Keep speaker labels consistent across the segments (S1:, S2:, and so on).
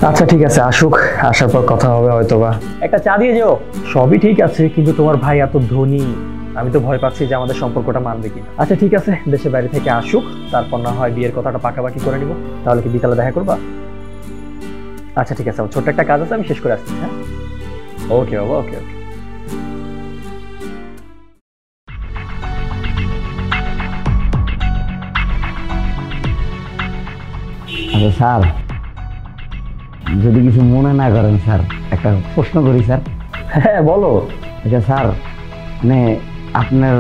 S1: আচ্ছা ঠিক আছে, আসুক, আসার পর কথা হবে হয়তোবা। একটা চা দিয়ে যেও। সবই ঠিক আছে, কিন্তু তোমার ভাই এত ধনী, আমি তো ভয় পাচ্ছি যে আমাদের সম্পর্কটা মানবে কিনা। আচ্ছা ঠিক আছে, দেশের বাইরে থেকে আসুক, তারপর না হয় বিয়ের কথাটা পাকাপাকি করে নিব। তাহলে কি বিকালে দেখা করবা? আচ্ছা ঠিক আছে, আমার ছোট্ট একটা কাজ আছে, আমি শেষ করে আসছি। হ্যাঁ, ওকে বাবা, ওকে ওকে।
S2: আচ্ছা স্যার, যদি কিছু মনে না করেন স্যার, একটা প্রশ্ন করি স্যার।
S1: হ্যাঁ বলো।
S2: আচ্ছা স্যার, মানে আপনার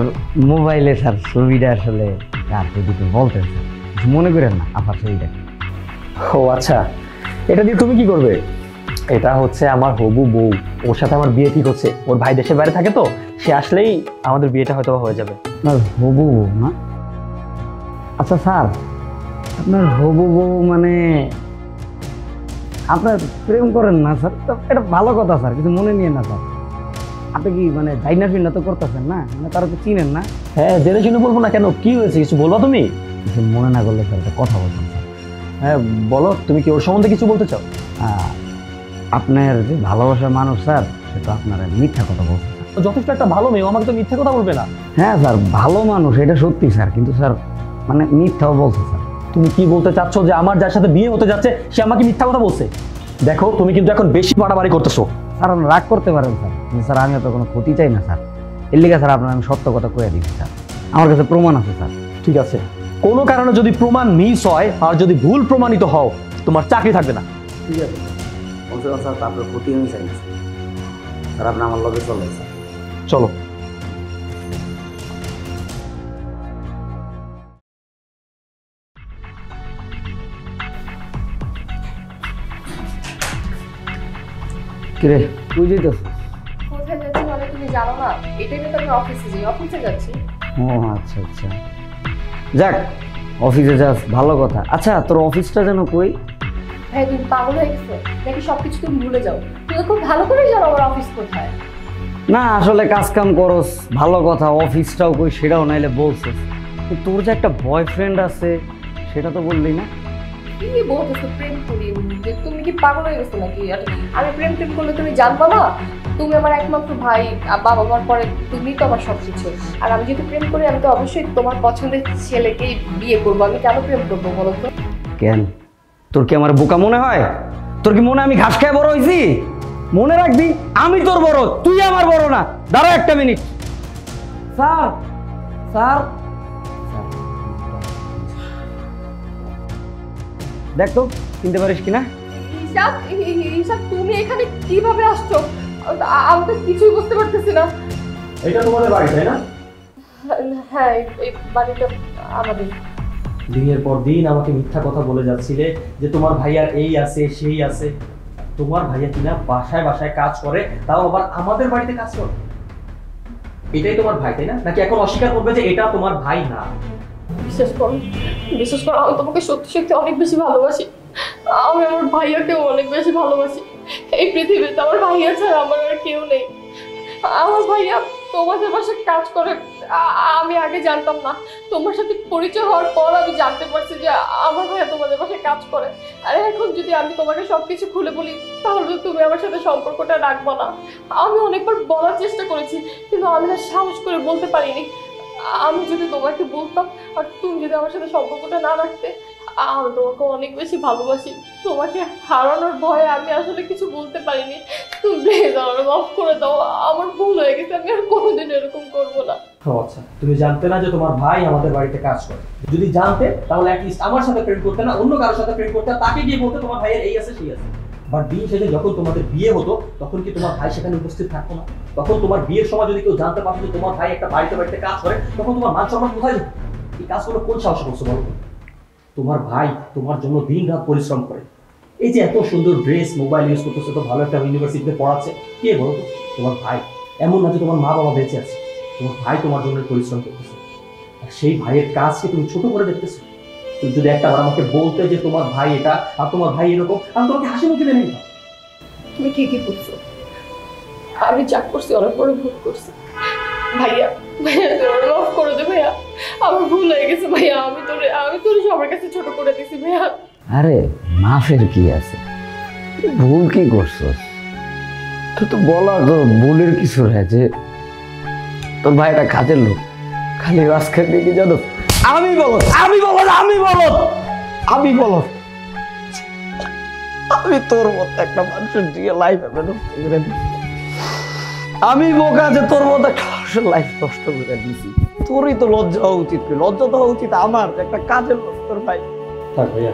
S2: মোবাইলে স্যার ছবিটা আসলে কার, যদি একটু বলতেন স্যার, কিছু মনে করেন না আপনার ছবিটা।
S1: ও আচ্ছা, এটা দিয়ে তুমি কি করবে? এটা হচ্ছে আমার হবু বউ, ওর সাথে আমার বিয়ে ঠিক হচ্ছে। ওর ভাই দেশের বাইরে থাকে তো, সে আসলেই আমাদের বিয়েটা হয়তো হয়ে যাবে।
S2: আপনার হবু বউ না? আচ্ছা স্যার, আপনার হবু বউ মানে আপনার প্রেম করেন না স্যার? তো এটা ভালো কথা স্যার, কিছু মনে নিয়ে না স্যার। আপনি কি মানে ডাইনা ফিনা তো করতেছেন না, মানে তারা তো চিনেন না?
S1: হ্যাঁ, জেনে শুনে বলবো না কেন, কি হয়েছে, কিছু বলবা তুমি?
S2: কিছু মনে না করলে স্যার একটা কথা বলতাম স্যার।
S1: হ্যাঁ বলো, তুমি কি ওর সম্বন্ধে কিছু বলতে চাও?
S2: আপনার যে ভালোবাসার মানুষ স্যার, সে তো আপনার মিথ্যা কথা বলছে স্যার।
S1: যথেষ্ট একটা ভালো মেয়ে, আমাকে তো মিথ্যে কথা বলবে না।
S2: হ্যাঁ স্যার, ভালো মানুষ এটা সত্যি স্যার, কিন্তু স্যার মানে মিথ্যাও বলছে স্যার।
S1: তুমি কি বলতে চাচ্ছ যে আমার যার সাথে বিয়ে হতে যাচ্ছে সে আমাকে মিথ্যা কথা বলছে? দেখো, তুমি কিন্তু এখন বেশি বাড়াবাড়ি করতেছো।
S2: স্যার আপনি রাগ করতে পারেন স্যার, কিন্তু স্যার আমি তো কোনো ক্ষতি চাই না স্যার। এর লিগে স্যার আপনার আমি সত্য কথা কয়ে দিচ্ছি স্যার, আমার কাছে প্রমাণ আছে স্যার।
S1: ঠিক আছে, কোনো কারণে যদি প্রমাণ মিস হয় আর যদি ভুল প্রমাণিত হও, তোমার চাকরি থাকবে না।
S2: ঠিক আছে স্যার, আপনার ক্ষতি আমি চাই না স্যার, আপনি আমার লগে চলেন স্যার।
S1: চলো।
S2: কিরে তুই যেতেছ?
S3: কোথায় যাচ্ছি মানে তুমি জানো না? এটাই তো আমি অফিসে যাই, অফিসে যাচ্ছি।
S2: ও আচ্ছা আচ্ছা, যাক অফিসে যাস ভালো কথা। আচ্ছা তোর অফিসটা যেন কই?
S3: ভাই তুমি পাগল হয়ে গেছো নাকি? সবকিছু তুমি ভুলে যাও। তুমি খুব ভালো করে জানো আমার অফিস কোথায়।
S2: না আসলে কাজ কাম করস ভালো কথা, অফিসটাও কই সেটাও নাইলে বলছিস। তোর যে একটা বয়ফ্রেন্ড আছে সেটা তো বললি না?
S3: কি বলতেছো প্রেম করি? যে তুমি কি পাগল হয়ে গেছো নাকি? আর আমি প্রেম টেম করলে তুমি জানবা না? তুমি আমার একমাত্র ভাই, বাবা মার পরে তুমি তো আমার সব কিছু। আর আমি যদি প্রেম করি আমি তো অবশ্যই তোমার পছন্দের ছেলেকেই বিয়ে করবো। আমি কেন প্রেম করবো বলো তো?
S2: কেন, তোর কি আমার বোকা মনে হয়? তোর কি মনে আমি ঘাস খেয়ে বড় হয়েছি? মনে রাখবি আমি তোর বড়, তুই আমার বড় না। দাঁড়া একটা মিনিট। স্যার স্যার দেখ তো চিনতে পারিস কিনা?
S3: ঈশাদ, ঈশাদ তুমি এখানে কিভাবে আসছো? আমি তো কিছুই বুঝতে পারতেছি না।
S1: এটা তোমাদের বাড়ি তাই না?
S3: হ্যাঁ, এই বাড়িটা আমাদের।
S1: দিনের পর দিন আমাকে মিথ্যা কথা বলে যাচ্ছিলে যে তোমার ভাইয়ার এই আছে সেই আছে। তোমার ভাইয়া কিনা বাসায় বাসায় কাজ করে, তাও আবার আমাদের বাড়িতে কাজ করে। এটাই তোমার ভাই তাই না? নাকি এখন অস্বীকার করবে যে এটা তোমার ভাই না?
S3: বিশ্বাস করো, বিশ্বাস করো, আমি তোমাকে সত্যি সত্যি অনেক বেশি ভালোবাসি। আমি আমার ভাইয়াকেও অনেক বেশি ভালোবাসি। এই পৃথিবীতে আমার ভাইয়া ছাড়া আমার আর কেউ নেই। আমার ভাইয়া তোমাদের বাসায় কাজ করে। আমি আগে জানতাম না। তোমার সাথে পরিচয় হওয়ার পর আমি জানতে পারছি যে আমার ভাইয়া তোমাদের বাসায় কাজ করে। আর এখন যদি আমি তোমাকে সবকিছু খুলে বলি তাহলে তো তুমি আমার সাথে সম্পর্কটা রাখবো না। আমি অনেকবার বলার চেষ্টা করেছি, কিন্তু আমি না সাহস করে বলতে পারিনি। আমি যদি তোমাকে বলতাম আর তুমি যদি আমার সাথে সম্পর্কটা না রাখতে, আমি তোমাকে অনেক বেশি ভালোবাসি। তোমাকে হারানোর ভয়ে আমি আসলে কিছু বলতে পারিনি। তুমি প্লিজ আমার মাফ করে দাও, আমার ভুল হয়ে গেছে। আমি আর কোনোদিন এরকম করবো না।
S1: আচ্ছা, তুমি জানতে না যে তোমার ভাই আমাদের বাড়িতে কাজ করে? যদি জানতে তাহলে অ্যাটলিস্ট আমার সাথে প্রেম করতে না, অন্য কারোর সাথে প্রেম করতে, তাকে গিয়ে বলতে তোমার ভাইয়ের এই আছে সেই আছে। বাট দিন শেষে যখন তোমাদের বিয়ে হতো তখন কি তোমার ভাই সেখানে উপস্থিত থাকতো না? তখন তোমার বিয়ের সময় যদি কেউ জানতে পারতো যে তোমার ভাই একটা বাড়িতে বাড়িতে কাজ করে, তখন তোমার মান সম্মান কোথায় যেত? এই কাজগুলো কোন সাহসে করছো বলো? তোমার ভাই তোমার জন্য দিন রাত পরিশ্রম করে। এই যে এত সুন্দর ড্রেস, মোবাইল ইউজ করতেছে, তো ভালো একটা ইউনিভার্সিটিতে পড়াচ্ছে, কে বলো তো? তোমার ভাই। এমন না যে তোমার মা বাবা বেঁচে আছে, তোমার ভাই তোমার জন্য পরিশ্রম করতেছে। আর সেই ভাইয়ের কাজকে তুমি ছোট করে দেখতেছো। তুমি যদি একটা বার আমাকে বলতে যে তোমার ভাই এটা আর তোমার ভাই এরকম, আমি তোমাকে হাসি মুখে মেনে নিতাম।
S3: তুমি ঠিকই বলছো, আমি যা করছি অনেক বড় ভুল করছি। ভাইয়া, ভাইয়া তোমার মাফ করে দে ভাইয়া, আমার ভুল হয়ে গেছে ভাইয়া। আমি তোরে সবার কাছে ছোট করে দিছি ভাইয়া।
S2: আরে মাফের কি আছে, ভুল কি করছস? তুই তো বলা তো ভুলের কিছু নাই, যে তোর ভাই একটা কাজের লোক, খালি আজকে দেখি জানো আমি বলো আমি তোর মতো একটা মানুষের দিয়ে লাইফ আমি বোকা যে তোর মতো একটা মানুষের লাইফ নষ্ট করে দিছি। তোরই তো লজ্জা হওয়া উচিত, লজ্জা তো হওয়া উচিত আমার, যে একটা কাজের লোক তোর ভাই।
S1: থাক ভাইয়া,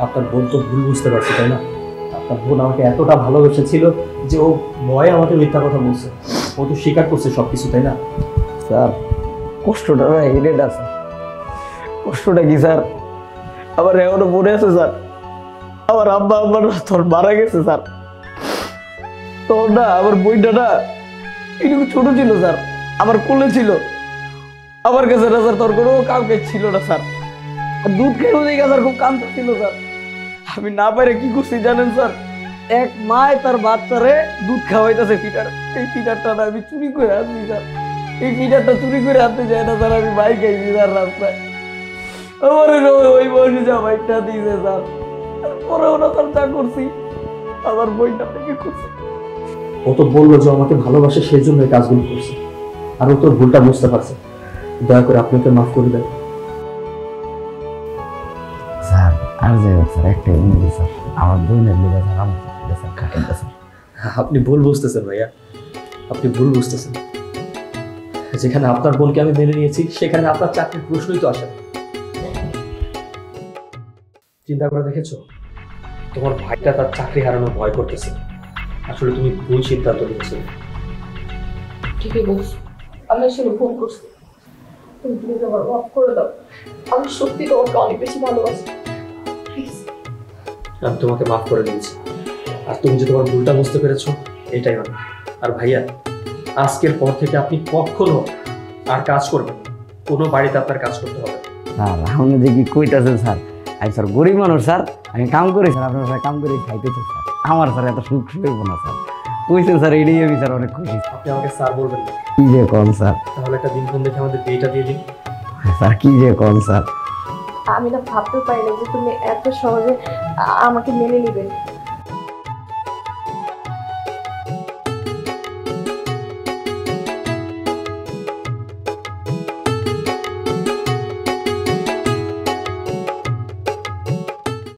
S1: আপনার বোন তো ভুল বুঝতে পারছি, তাই না? আপনার বোন আমাকে এতটা ভালোবেসেছিল যে ও ভয়ে আমাকে মিথ্যা কথা বলছে, ও তো স্বীকার করছে সবকিছু, তাই না?
S2: স্যার কষ্টটা হেডেড আছে, কষ্টটা কি স্যার আমার এখনো মনে আছে স্যার। আমার আব্বা আব্বার তোর মারা গেছে স্যার, তোর না আমার বইটা না এটুকু ছোট ছিল স্যার, আমার কোলে ছিল, আমার কাছে না স্যার তোর কোনো কাউকে ছিল না স্যার। দুধ খেয়েও দেখে স্যার খুব কান্ত ছিল স্যার। আমি না পারে কি করছি জানেন স্যার, এক মায় তার বাচ্চারে দুধ খাওয়াইতেছে ফিটার, এই ফিটারটা না আমি চুরি করে আনছি স্যার, এই ফিটারটা চুরি করে আনতে যায় না স্যার, আমি বাইক খাইছি স্যার রাস্তায়, আমার ওই বয়সে যা বাইকটা দিয়েছে স্যার, পরে ওরা তার যা করছি আমার বইটা থেকে করছে।
S1: ও তো বললো যে আমাকে ভালোবাসে, সেই জন্য এই কাজগুলো করছে, আর ও তোর ভুলটা বুঝতে পারছে। দয়া করে আপনি ওকে মাফ করে দেন
S2: স্যার। আর যাই হোক স্যার, একটা অনুরোধ স্যার, আমার বোনের লিগে স্যার আমার স্যার কাকেনটা স্যার।
S1: আপনি ভুল বুঝতেছেন ভাইয়া, আপনি ভুল বুঝতেছেন। যেখানে আপনার বোনকে আমি মেনে নিয়েছি, সেখানে আপনার চাকরির প্রশ্নই তো আসে না। চিন্তা করে দেখেছো, তোমার ভাইটা তার চাকরি হারানোর ভয় করতেছে। আসলে তুমি ভুল সিদ্ধান্ত নিয়েছো।
S3: ঠিকই বলছো, আমি আসলে ভুল করছি। তুমি প্লিজ আমার মাফ করে দাও, আমি সত্যি তোমাকে অনেক বেশি ভালোবাসি। প্লিজ।
S1: আমি তোমাকে মাফ করে দিয়েছি, আর তুমি যে তোমার ভুলটা বুঝতে পেরেছো, এটাই অনেক। আর ভাইয়া, আজকের পর থেকে আপনি কখনো আর কাজ করবেন, কোনো বাড়িতে আপনার কাজ করতে হবে
S2: স্যার। আপনি যে কি কইতাছেন স্যার, আমি স্যার গরিব মানুষ স্যার, আমি কাম করি স্যার, আপনার স্যার কাম করে খাইতেছি স্যার, আমার স্যার এত সুখ সুখ না স্যার, কইছেন স্যার, এটাই আমি স্যার অনেক খুশি।
S1: আপনি আমাকে স্যার বলবেন না।
S2: কি যে কন স্যার,
S1: তাহলে একটা দিনক্ষণ দেখে আমাদের বিয়েটা দিয়ে দিন।
S2: স্যার কি যে কন স্যার।
S3: আমি না ভাবতে পারি না যে তুমি এত সহজে আমাকে মেনে নিবে।